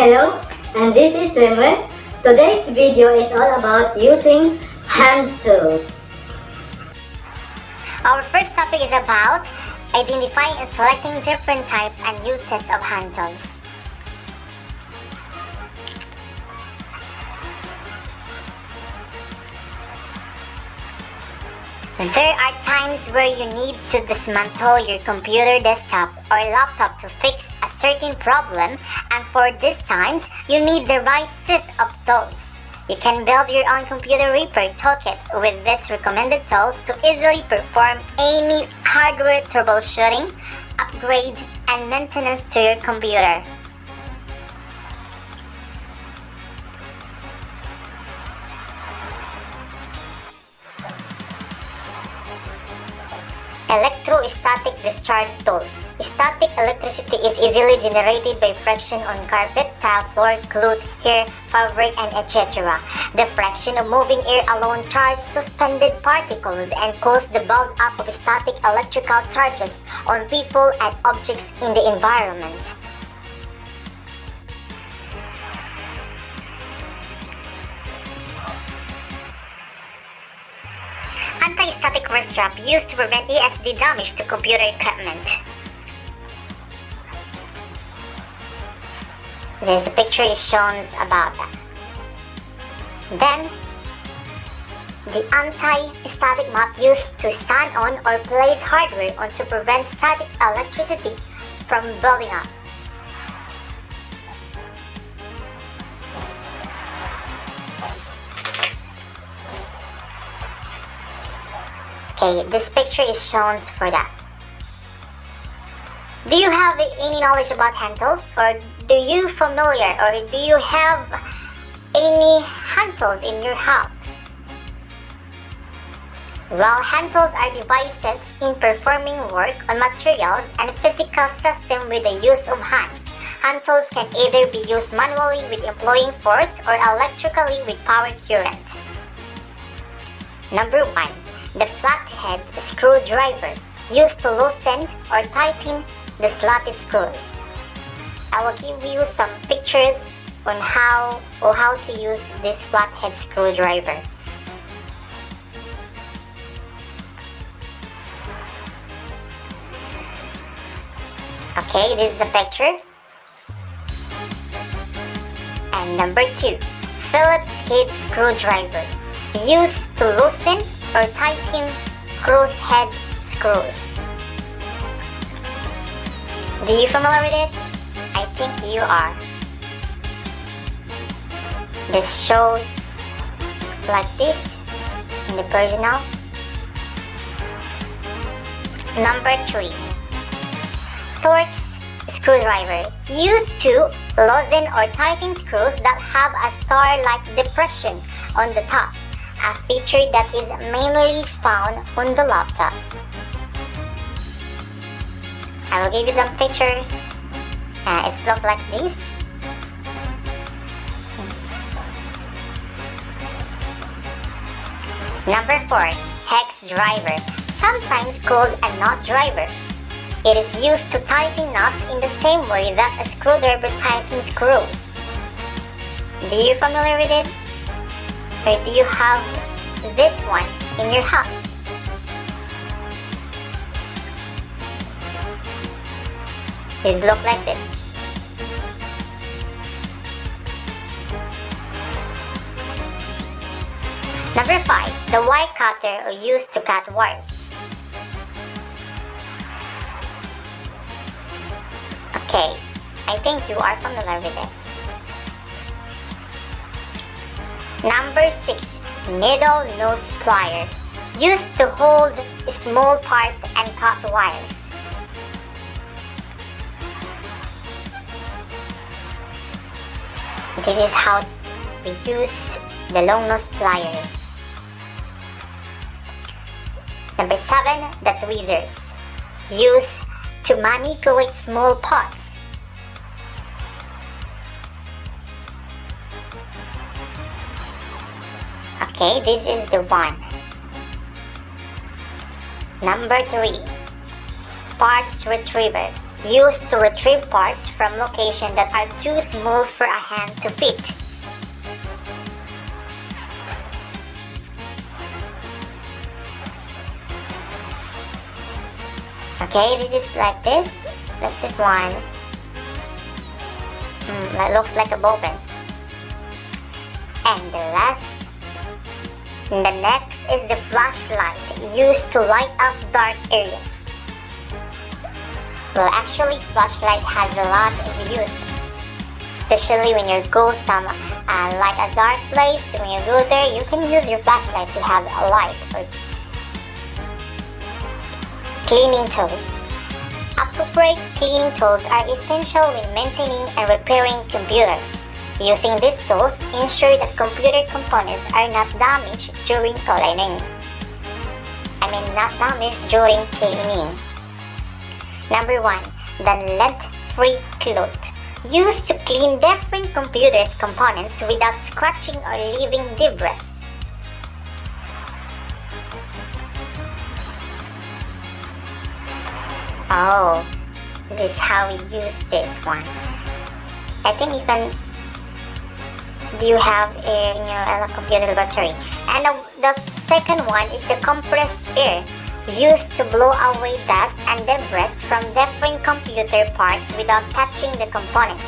Hello, and this is Lemon. Today's video is all about using hand tools. Our first topic is about identifying and selecting different types and uses of hand tools. There are times where you need to dismantle your computer desktop or laptop to fix a certain problem, and for these times, you need the right set of tools. You can build your own computer repair toolkit with these recommended tools to easily perform any hardware troubleshooting, upgrade, and maintenance to your computer. Electrostatic discharge tools. Static electricity is easily generated by friction on carpet, tile floor, cloth, hair, fabric, and etc. The friction of moving air alone charges suspended particles and causes the build-up of static electrical charges on people and objects in the environment. Anti-static wrist wrap used to prevent ESD damage to computer equipment. This picture is shown about that. Then, the anti-static mat used to stand on or place hardware on to prevent static electricity from building up. Okay, this picture is shown for that. Do you have any knowledge about hand tools, or do you familiar, or do you have any hand tools in your house? Well, hand tools are devices in performing work on materials and physical systems with the use of hands. Hand tools can either be used manually with employing force or electrically with power current. Number 1. The flathead screwdriver, used to loosen or tighten the slotted screws. I will give you some pictures on how to use this flathead screwdriver. Okay, this is a picture. And number 2, Phillips head screwdriver, used to loosen or tighten crosshead screws. Do you familiar with it? I think you are. This shows like this in the original. Number 3. Torx screwdriver, used to loosen or tighten screws that have a star-like depression on the top, a feature that is mainly found on the laptop. I will give you the picture. It looks like this. Number 4. Hex driver, sometimes called a knot driver. It is used to tighten knots in the same way that a screwdriver tightens screws. Do you familiar with it? Or do you have this one in your house? It looks like this. Number 5. The wire cutter, used to cut wires. Okay, I think you are familiar with it. Number 6. Needle nose plier, used to hold small parts and cut wires. This is how we use the long nose pliers. Number 7. The tweezers, used to manipulate small parts. Okay, this is the one. Number 3. Parts retriever, used to retrieve parts from locations that are too small for a hand to fit. Okay, this is like this one. That looks like a ball pen. And the next is the flashlight, used to light up dark areas. Well, actually, flashlight has a lot of uses, especially when you go like a dark place. When you go there, you can use your flashlight to have a light. Or cleaning tools. Appropriate cleaning tools are essential when maintaining and repairing computers. Using these tools ensure that computer components are not damaged during cleaning. Not damaged during cleaning. Number 1. The lint-free cloth. Used to clean different computer's components without scratching or leaving debris. Oh, this is how we use this one. I think you have a computer laboratory. And the second one is the compressed air, used to blow away dust and debris from different computer parts without touching the components.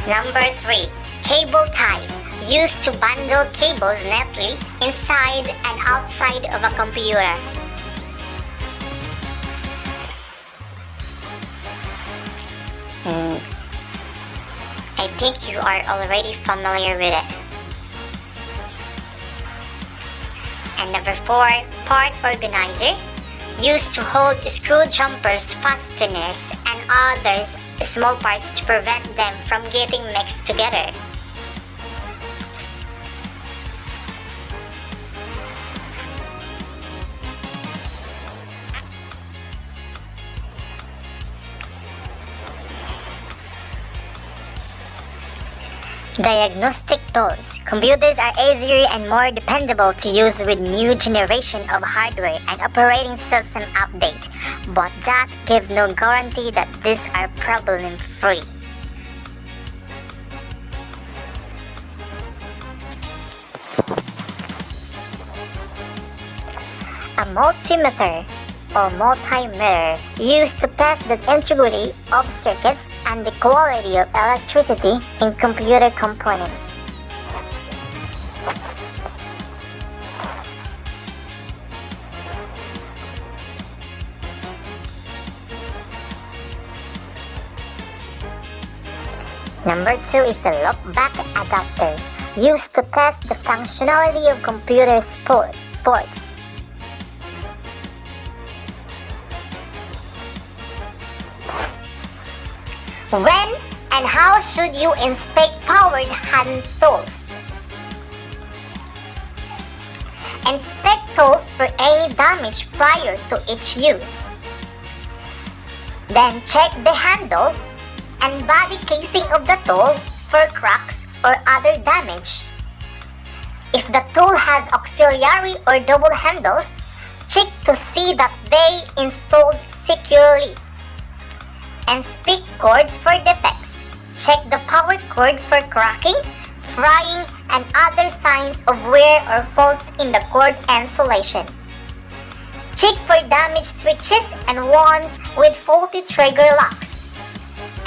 Number 3. Cable ties, used to bundle cables neatly inside and outside of a computer. I think you are already familiar with it. And number 4, part organizer, used to hold screw jumpers, fasteners, and other small parts to prevent them from getting mixed together. Diagnostic tools. Computers are easier and more dependable to use with new generation of hardware and operating system update, but that gives no guarantee that these are problem-free. A multimeter or multimeter, used to test the integrity of circuits and the quality of electricity in computer components. Number 2 is the look-back adapter, used to test the functionality of computer ports. When and how should you inspect powered hand tools? Inspect tools for any damage prior to each use. Then check the handle and body casing of the tool for cracks or other damage. If the tool has auxiliary or double handles, check to see that they installed securely. Inspect cords for defects. Check the power cord for cracking, frying, and other signs of wear or faults in the cord insulation. Check for damaged switches and wands with faulty trigger locks.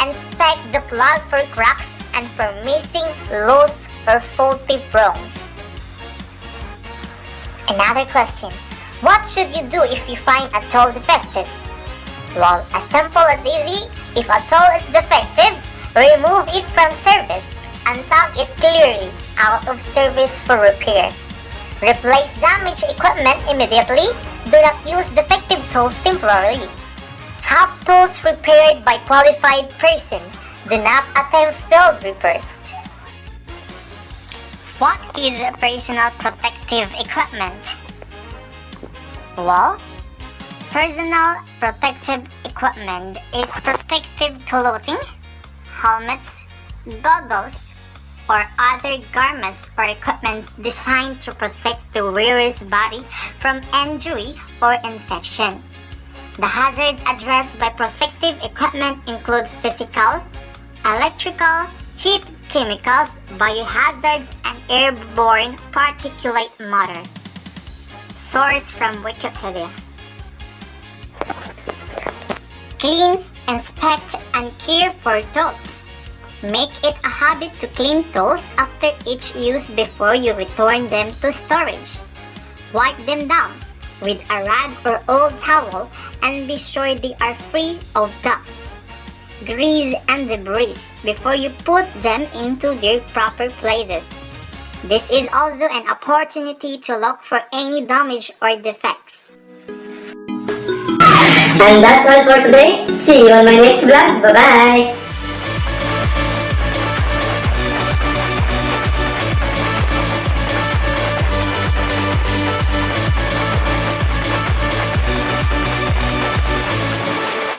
Inspect the plug for cracks and for missing, loose, or faulty prongs. Another question. What should you do if you find a tool defective? Well, as simple as easy. If a tool is defective, remove it from service and tag it clearly out of service for repair. Replace damaged equipment immediately. Do not use defective tools temporarily. Have tools repaired by qualified person. Do not attempt field repairs. What is personal protective equipment? Well, personal protective equipment is protective clothing, helmets, goggles, or other garments or equipment designed to protect the wearer's body from injury or infection. The hazards addressed by protective equipment include physical, electrical, heat, chemicals, biohazards, and airborne particulate matter. Source from Wikipedia. Clean, inspect, and care for tools. Make it a habit to clean tools after each use before you return them to storage. Wipe them down with a rag or old towel and be sure they are free of dust, grease, and debris before you put them into their proper places. This is also an opportunity to look for any damage or defects. And that's all for today. See you on my next vlog. Bye-bye!